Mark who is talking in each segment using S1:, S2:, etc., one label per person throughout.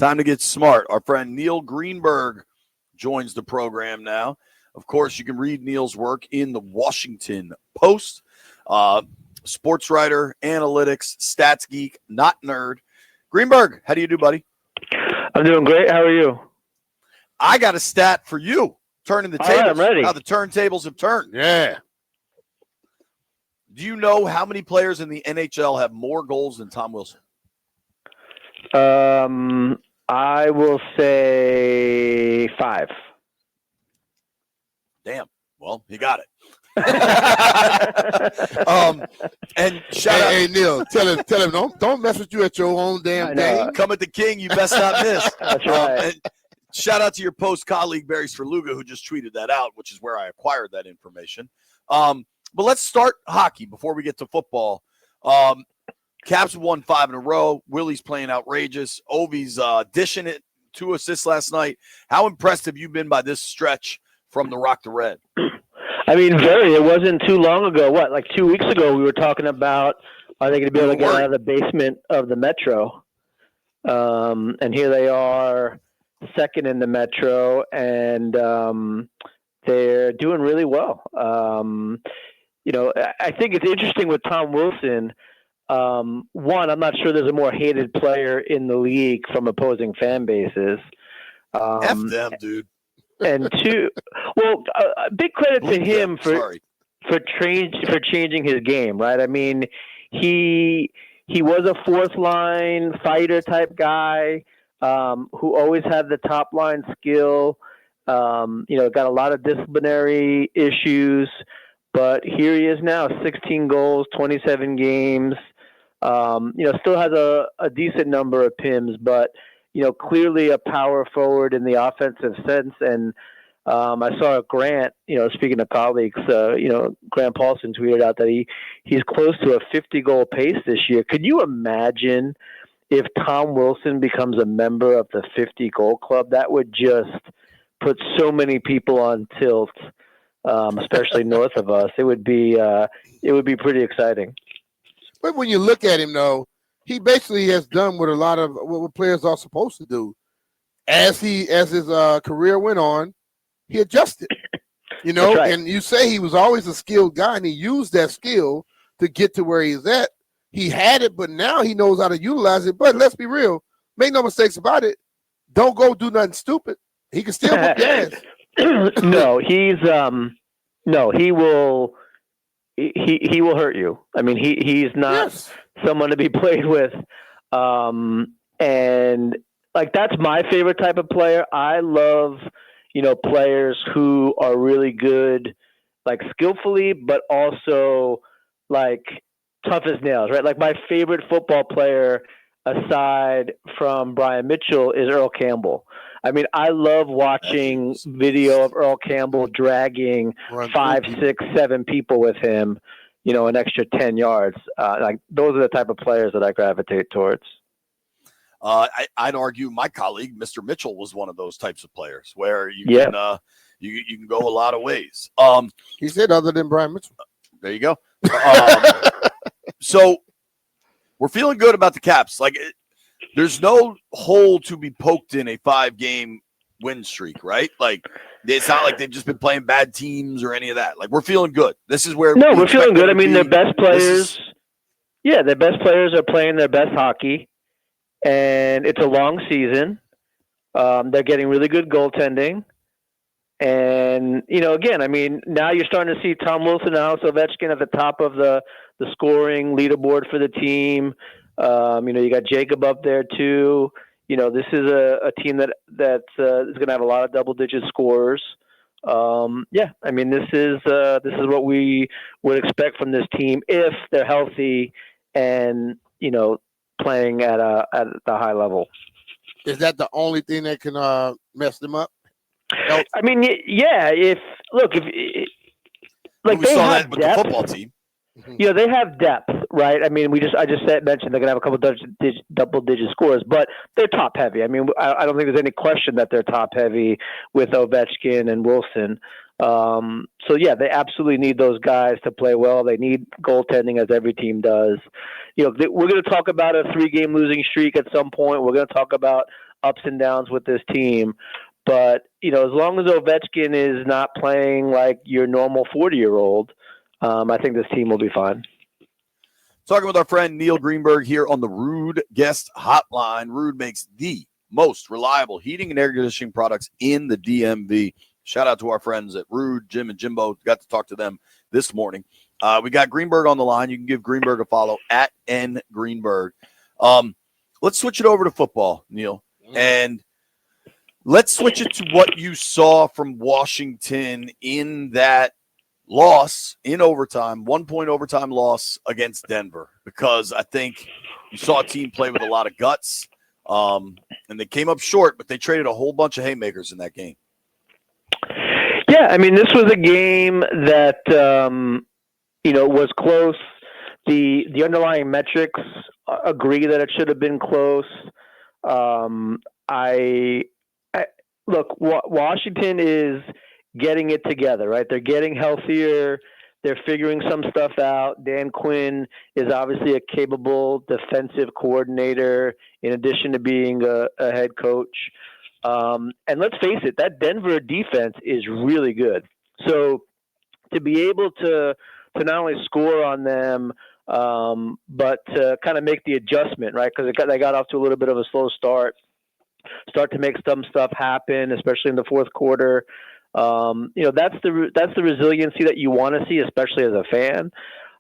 S1: Time to get smart. Our friend Neil Greenberg joins the program now. Of course, you can read Neil's work in the Washington Post. Sports writer, analytics, stats geek, not nerd. Greenberg, how do you do, buddy?
S2: I'm doing great. How are you?
S1: I got a stat for you. Turning the tables.
S2: All right, I'm ready.
S1: How the turntables have turned.
S3: Yeah.
S1: Do you know how many players in the NHL have more goals than Tom Wilson?
S2: I will say 5.
S1: Damn. Well, you got it. And shout out.
S3: Hey, Neil, tell him, don't mess with you at your own damn game.
S1: Come at the king, you best not miss.
S2: That's right.
S1: And shout out to your Post colleague, Barry Sverluga, who just tweeted that out, which is where I acquired that information. But let's start hockey before we get to football. Caps have won 5 in a row. Willie's playing outrageous. Ovi's dishing it. 2 assists last night. How impressed have you been by this stretch from the Rock the Red?
S2: I mean, very. It wasn't too long ago. Like 2 weeks ago, we were talking about, are they going to be able to get out of the basement of the Metro? And here they are, second in the Metro, and they're doing really well. I think it's interesting with Tom Wilson. One, I'm not sure there's a more hated player in the league from opposing fan bases.
S1: F them, dude.
S2: And 2, well, a big credit to him for changing his game, right? I mean, he was a fourth line fighter type guy who always had the top line skill. Got a lot of disciplinary issues, but here he is now, 16 goals, 27 games. Still has a decent number of PIMs, but clearly a power forward in the offensive sense. And I saw Grant, speaking of colleagues, Grant Paulson tweeted out that he's close to a 50-goal pace this year. Could you imagine if Tom Wilson becomes a member of the 50-goal club? That would just put so many people on tilt, especially north of us. It would be pretty exciting.
S3: But when you look at him, though, he basically has done what a lot of what players are supposed to do. As his career went on, he adjusted.
S2: Right.
S3: And you say he was always a skilled guy, and he used that skill to get to where he's at. He had it, but now he knows how to utilize it. But let's be real, make no mistakes about it. Don't go do nothing stupid. He can still whoop your ass.
S2: He will hurt you. I mean, he's not someone to be played with. And like, that's my favorite type of player. I love, players who are really good, like skillfully, but also like tough as nails, right? Like my favorite football player aside from Brian Mitchell is Earl Campbell. I mean, I love watching video of Earl Campbell dragging 5, 6, 7 people with him, an extra 10 yards. Like those are the type of players that I gravitate towards.
S1: I'd argue my colleague, Mr. Mitchell, was one of those types of players where you can you can go a lot of ways.
S3: He said other than Brian Mitchell.
S1: There you go. So we're feeling good about the Caps. Like, there's no hole to be poked in a 5-game win streak, right? Like, it's not like they've just been playing bad teams or any of that. Like, we're feeling good. This is where
S2: we're feeling good. I mean, their best players, their best players are playing their best hockey, and it's a long season. They're getting really good goaltending. And, again, I mean, now you're starting to see Tom Wilson and Alex Ovechkin at the top of the scoring leaderboard for the team. You got Jacob up there too. This is a team that's is going to have a lot of double-digit scorers. I mean, this is what we would expect from this team if they're healthy and playing at the high level.
S3: Is that the only thing that can mess them up?
S2: I mean, yeah. If they
S1: saw
S2: have
S1: that with
S2: depth,
S1: the football team.
S2: They have depth, right? I mean, I just mentioned they're gonna have a couple double-digit scores, but they're top heavy. I mean, I don't think there's any question that they're top heavy with Ovechkin and Wilson. They absolutely need those guys to play well. They need goaltending, as every team does. We're going to talk about a 3-game losing streak at some point. We're going to talk about ups and downs with this team. But, as long as Ovechkin is not playing like your normal 40-year-old, I think this team will be fine.
S1: Talking with our friend Neil Greenberg here on the Rude Guest Hotline. Rude makes the most reliable heating and air conditioning products in the DMV. Shout out to our friends at Rude, Jim and Jimbo. Got to talk to them this morning. We got Greenberg on the line. You can give Greenberg a follow at @ngreenberg. Let's switch it over to football, Neil. And let's switch it to what you saw from Washington in that loss in overtime, 1-point overtime loss against Denver, because I think you saw a team play with a lot of guts, and they came up short, but they traded a whole bunch of haymakers in that game.
S2: Yeah, I mean, this was a game that, was close. The underlying metrics agree that it should have been close. Look, Washington is getting it together, right? They're getting healthier. They're figuring some stuff out. Dan Quinn is obviously a capable defensive coordinator in addition to being a head coach. And let's face it, that Denver defense is really good. So to be able to not only score on them, but to kind of make the adjustment, right? Because they got off to a little bit of a slow start to make some stuff happen, especially in the fourth quarter. That's the resiliency that you want to see, especially as a fan.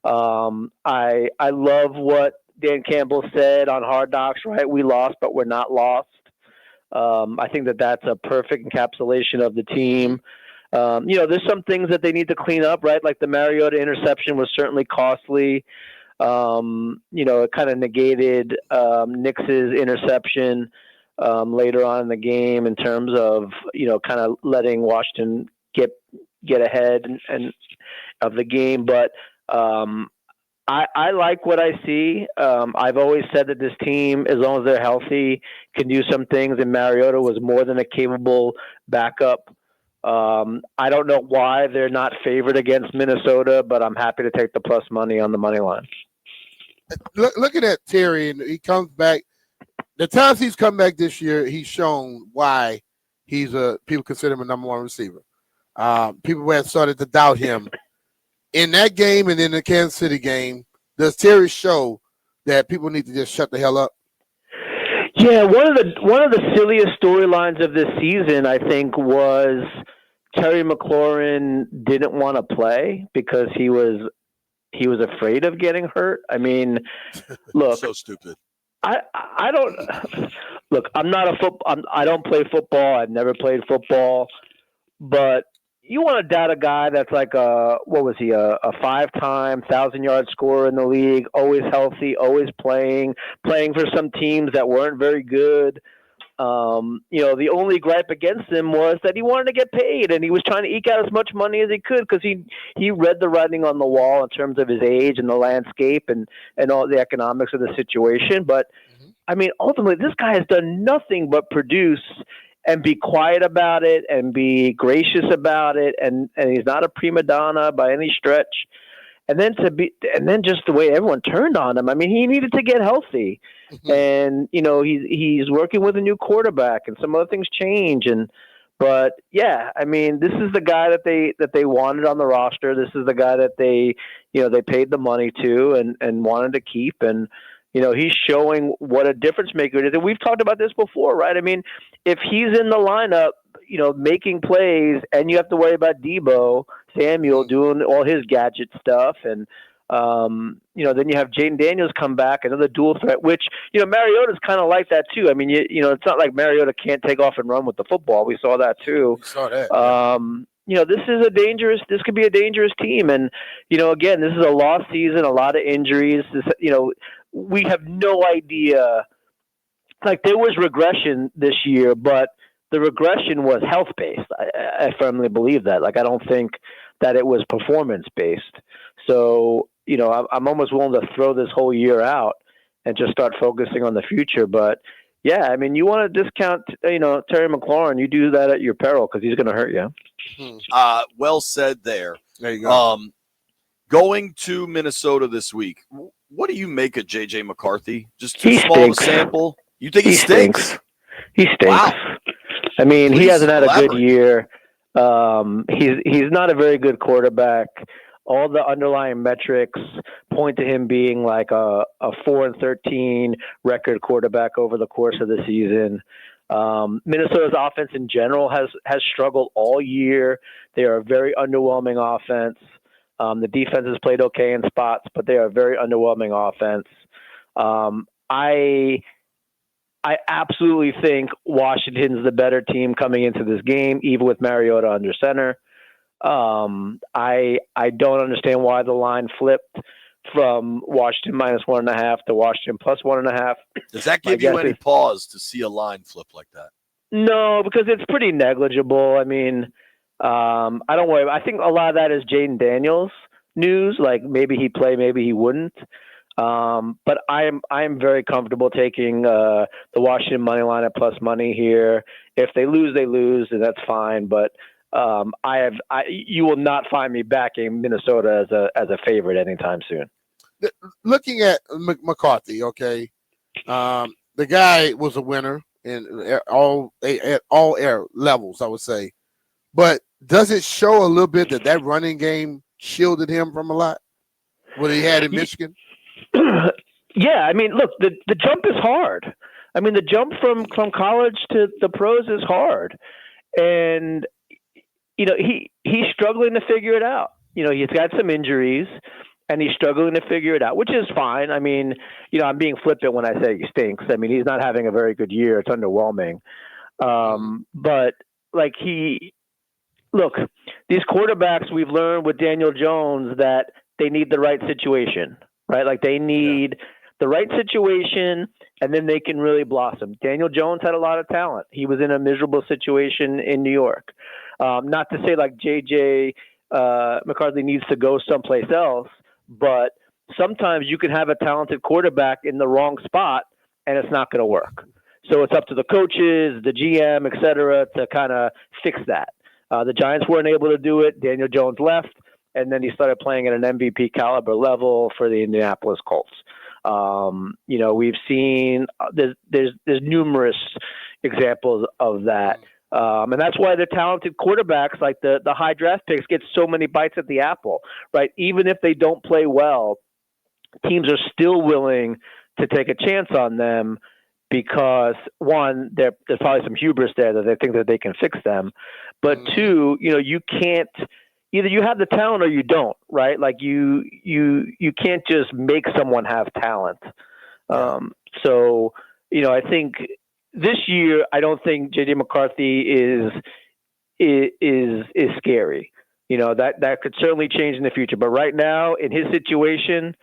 S2: I love what Dan Campbell said on Hard Knocks, right? We lost, but we're not lost. I think that's a perfect encapsulation of the team. There's some things that they need to clean up, right? Like the Mariota interception was certainly costly. It kind of negated Nix's interception later on in the game in terms of, kind of letting Washington get ahead and of the game. But I like what I see. I've always said that this team, as long as they're healthy, can do some things, and Mariota was more than a capable backup. I don't know why they're not favored against Minnesota, but I'm happy to take the plus money on the money line.
S3: Looking at Terry, and he comes back. The times he's come back this year, he's shown why people consider him a number one receiver. People had started to doubt him. In that game and in the Kansas City game, does Terry show that people need to just shut the hell up?
S2: Yeah, one of the silliest storylines of this season, I think, was Terry McLaurin didn't want to play because he was afraid of getting hurt. I mean, look,
S1: so stupid.
S2: I don't look. I'm not I don't play football. I've never played football, but you want to doubt a guy that's like a 5-time 1,000-yard scorer in the league, always healthy, always playing for some teams that weren't very good. The only gripe against him was that he wanted to get paid, and he was trying to eke out as much money as he could because he read the writing on the wall in terms of his age and the landscape and all the economics of the situation. But I mean, ultimately, this guy has done nothing but produce and be quiet about it and be gracious about it, and he's not a prima donna by any stretch. And then just the way everyone turned on him. I mean, he needed to get healthy. And he's working with a new quarterback, and some other things change. But yeah, I mean, this is the guy that they wanted on the roster. This is the guy that they paid the money to and wanted to keep. And he's showing what a difference maker it is. And we've talked about this before, right? I mean, if he's in the lineup, making plays, and you have to worry about Debo Samuel doing all his gadget stuff, and then you have Jaden Daniels come back, another dual threat, which, Mariota's kind of like that too. I mean, it's not like Mariota can't take off and run with the football. We saw that too.
S3: We saw that. Yeah.
S2: This could be a dangerous team. And, again, this is a lost season, a lot of injuries. We have no idea. Like, there was regression this year, but the regression was health-based. I firmly believe that. Like, I don't think that it was performance-based. So, I'm almost willing to throw this whole year out and just start focusing on the future. But, yeah, I mean, you want to discount, Terry McLaurin, you do that at your peril because he's going to hurt you.
S1: Well said there.
S3: There you go.
S1: Going to Minnesota this week, what do you make of J.J. McCarthy? Just too small of a sample? You think he stinks?
S2: He stinks.
S1: Wow.
S2: I mean,
S1: Please
S2: he hasn't had
S1: elaborate.
S2: a good year. He's not a very good quarterback. All the underlying metrics point to him being like a 4-13 record quarterback over the course of the season. Minnesota's offense in general has struggled all year. They are a very underwhelming offense. The defense has played okay in spots, but they are a very underwhelming offense. I absolutely think Washington's the better team coming into this game, even with Mariota under center. I don't understand why the line flipped from Washington -1.5 to Washington +1.5.
S1: Does that give you any pause to see a line flip like that?
S2: No, because it's pretty negligible. I mean, I don't worry. I think a lot of that is Jaden Daniels news. Like maybe he'd play, maybe he wouldn't. But I'm very comfortable taking the Washington money line at plus money here. If they lose, they lose, and that's fine. But you will not find me backing Minnesota as a favorite anytime soon.
S3: Looking at McCarthy, okay, the guy was a winner at all air levels, I would say. But does it show a little bit that running game shielded him from a lot? What he had in Michigan?
S2: Yeah, I mean, look, the jump is hard. I mean, the jump from college to the pros is hard, and he's struggling to figure it out. He's got some injuries, and he's struggling to figure it out, which is fine. I mean, I'm being flippant when I say he stinks. I mean, he's not having a very good year. It's underwhelming, but like look, these quarterbacks we've learned with Daniel Jones that they need the right situation. Right, like they need the right situation, and then they can really blossom. Daniel Jones had a lot of talent. He was in a miserable situation in New York. Not to say like J.J. McCarthy needs to go someplace else, but sometimes you can have a talented quarterback in the wrong spot, and it's not going to work. So it's up to the coaches, the GM, et cetera, to kind of fix that. The Giants weren't able to do it. Daniel Jones left. And then he started playing at an MVP caliber level for the Indianapolis Colts. We've seen there's numerous examples of that, and that's why the talented quarterbacks like the high draft picks get so many bites at the apple, right? Even if they don't play well, teams are still willing to take a chance on them because one, there's probably some hubris there that they think that they can fix them, but two, you can't. Either you have the talent or you don't, right? Like you can't just make someone have talent. So I think this year I don't think J.J. McCarthy is scary. That could certainly change in the future, but right now in his situation,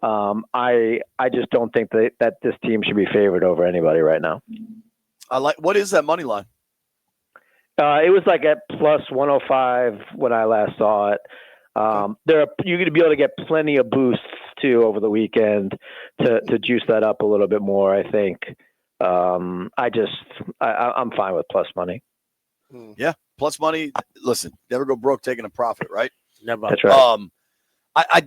S2: I just don't think that this team should be favored over anybody right now.
S1: What is that money line?
S2: It was like at plus 105 when I last saw it. You're going to be able to get plenty of boosts too over the weekend to juice that up a little bit more. I think. I'm fine with plus money.
S1: Yeah, plus money. Listen, never go broke taking a profit, right?
S3: Never.
S2: That's right.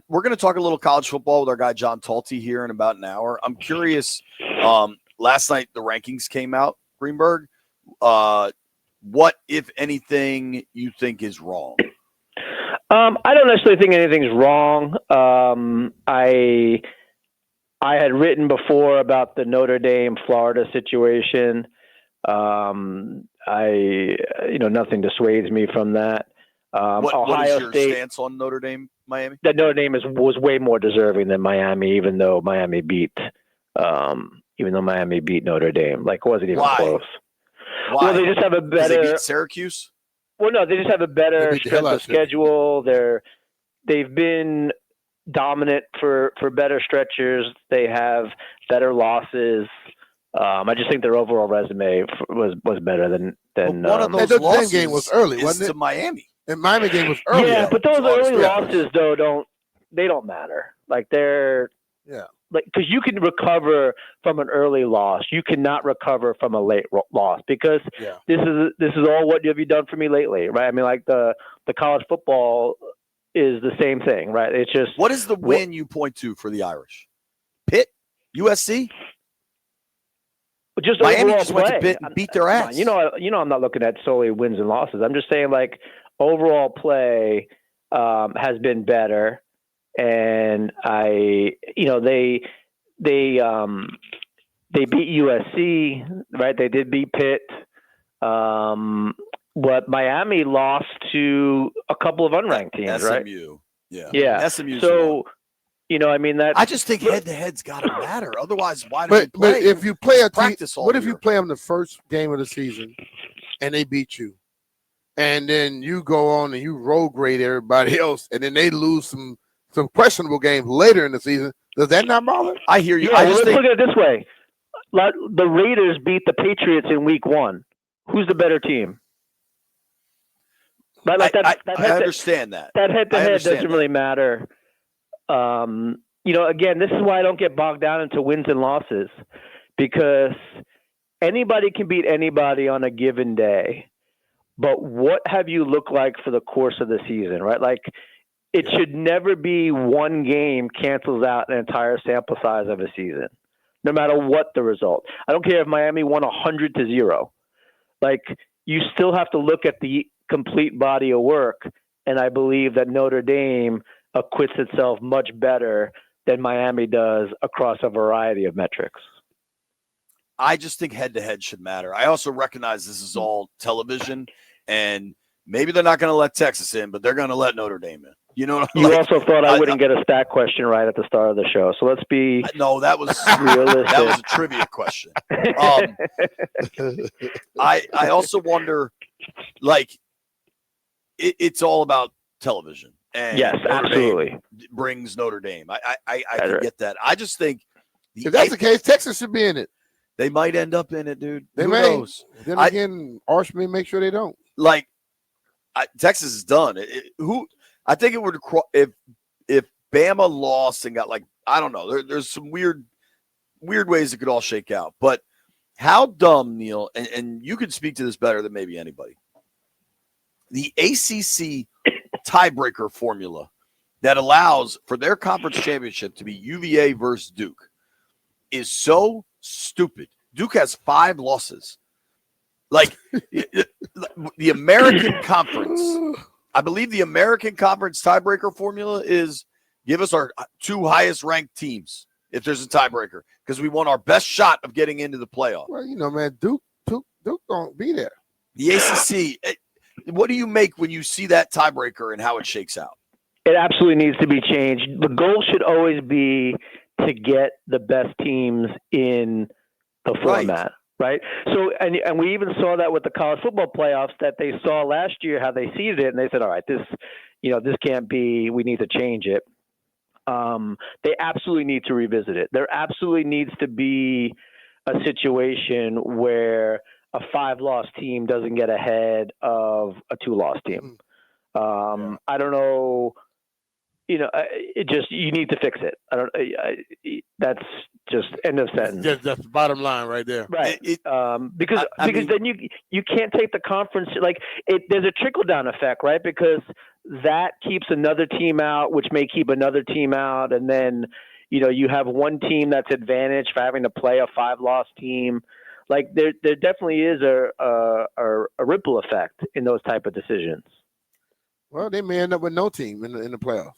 S1: We're going to talk a little college football with our guy John Talty here in about an hour. I'm curious. Last night the rankings came out. Greenberg. What, if anything, you think is wrong?
S2: I don't necessarily think anything's wrong. I had written before about the Notre Dame Florida situation. Nothing dissuades me from that.
S1: What is your stance on Notre Dame, Miami?
S2: That Notre Dame was way more deserving than Miami, even though Miami beat Notre Dame. Like, it wasn't even close.
S1: Why?
S2: Well, they just have a better.
S1: They beat Syracuse?
S2: Well, no, they just have a better strength of schedule. They've been dominant for better stretchers. They have better losses. I just think their overall resume was better than.
S1: One of those losses
S3: game was early, wasn't it?
S1: To Miami.
S3: And Miami game was early.
S2: Yeah, but those early losses though don't matter. Like they're like, because you can recover from an early loss. You cannot recover from a late loss because this is all what have you done for me lately, right? I mean, like the college football is the same thing, right? It's just
S1: what is the win you point to for the Irish? Pitt, USC.
S2: just
S1: Miami
S2: overall
S1: just went
S2: play.
S1: to bit and beat their ass.
S2: You know, I'm not looking at solely wins and losses. I'm just saying, like, overall play has been better, and they beat USC, right? They did beat Pitt. But Miami lost to a couple of unranked teams, right?
S1: SMU.
S2: Yeah.
S1: SMU.
S2: So, I mean, that
S1: I just think head-to-head's got to matter. Otherwise, why do we play?
S3: But if you play a team, what if
S1: year?
S3: you play them the first game of the season and they beat you, and then you go on and you roll grade everybody else, and then they lose some questionable games later in the season? Does that not bother?
S1: I hear you.
S2: Yeah, let's look at it this way: the Raiders beat the Patriots in Week 1. Who's the better team? Right, like
S1: I understand that.
S2: That head-to-head doesn't really matter. Again, this is why I don't get bogged down into wins and losses, because anybody can beat anybody on a given day. But what have you looked like for the course of the season, right? Like, it should never be one game cancels out an entire sample size of a season, no matter what the result. I don't care if Miami won 100-0. Like, you still have to look at the complete body of work, and I believe that Notre Dame acquits itself much better than Miami does across a variety of metrics.
S1: I just think head-to-head should matter. I also recognize this is all television, and maybe they're not going to let Texas in, but they're going to let Notre Dame in. You know,
S2: you also thought I wouldn't get a stat question right at the start of the show, so let's be
S1: no. That was
S2: realistic.
S1: That was a trivia question. I also wonder, like, it's all about television. And
S2: yes, absolutely.
S1: Brings Notre Dame. I can get that. I just think
S3: if that's the case, Texas should be in it.
S1: They might end up in it, dude.
S3: They
S1: Who
S3: may.
S1: knows?
S3: Then again, Arch may make sure they don't.
S1: Like, Texas is done. I think it would if Bama lost and got, like, I don't know. There's some weird ways it could all shake out. But how dumb, Neil, and you can speak to this better than maybe anybody. The ACC tiebreaker formula that allows for their conference championship to be UVA versus Duke is so stupid. Duke has 5 losses. Like, the American Conference, I believe the American Conference tiebreaker formula is give us our 2 highest ranked teams if there's a tiebreaker, because we want our best shot of getting into the playoff.
S3: Well, man, Duke don't be there.
S1: The ACC, what do you make when you see that tiebreaker and how it shakes out?
S2: It absolutely needs to be changed. The goal should always be to get the best teams in the format, right? So, and we even saw that with the college football playoffs that they saw last year, how they seeded it, and they said, all right, this can't be, we need to change it. They absolutely need to revisit it. There absolutely needs to be a situation where a 5-loss team doesn't get ahead of a 2-loss team. I don't know. You need to fix it. That's just end of sentence.
S3: That's the bottom line right there.
S2: Right. Because then you can't take the conference, there's a trickle down effect, right? Because that keeps another team out, which may keep another team out. And then, you have one team that's advantaged for having to play a 5-loss team. Like, there definitely is a ripple effect in those type of decisions.
S3: Well, they may end up with no team in the playoffs.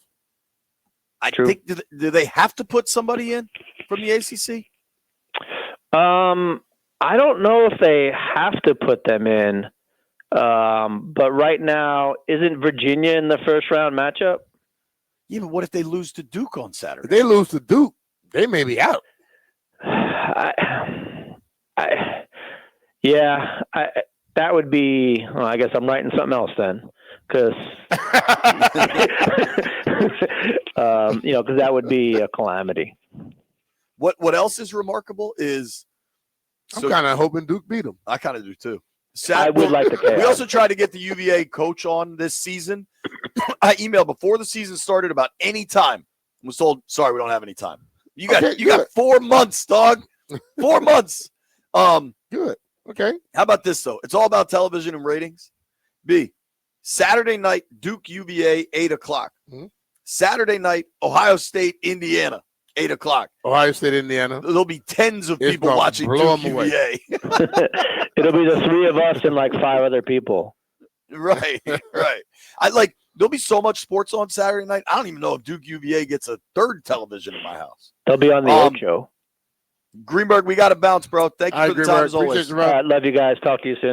S1: I think do they have to put somebody in from the ACC?
S2: I don't know if they have to put them in, but right now, isn't Virginia in the first round matchup?
S1: Yeah, but what if they lose to Duke on Saturday?
S3: If they lose to Duke, they may be out.
S2: That would be. Well, I guess I'm writing something else then, because because that would be a calamity.
S1: What else is remarkable is
S3: I'm kind of hoping Duke beat them.
S1: I kind of do too.
S2: I would like the chaos.
S1: We also tried to get the UVA coach on this season. I emailed before the season started about any time. I was told, sorry, we don't have any time. You got 4 months, dog. 4 months.
S3: Good. Okay.
S1: How about this, though? It's all about television and ratings. B, Saturday night, Duke UVA, 8 o'clock. Mm-hmm. Saturday night, Ohio State, Indiana. 8 o'clock.
S3: Ohio State, Indiana.
S1: There'll be tens of
S3: It's
S1: people
S3: gonna
S1: watching
S3: blow
S1: Duke
S3: 'em away.
S1: UVA.
S2: It'll be the three of us and like 5 other people.
S1: Right. There'll be so much sports on Saturday night. I don't even know if Duke UVA gets a third television in my house.
S2: They'll be on the Ocho.
S1: Greenberg, we got to bounce, bro. Thank you for the time as always.
S2: Love you guys. Talk to you soon.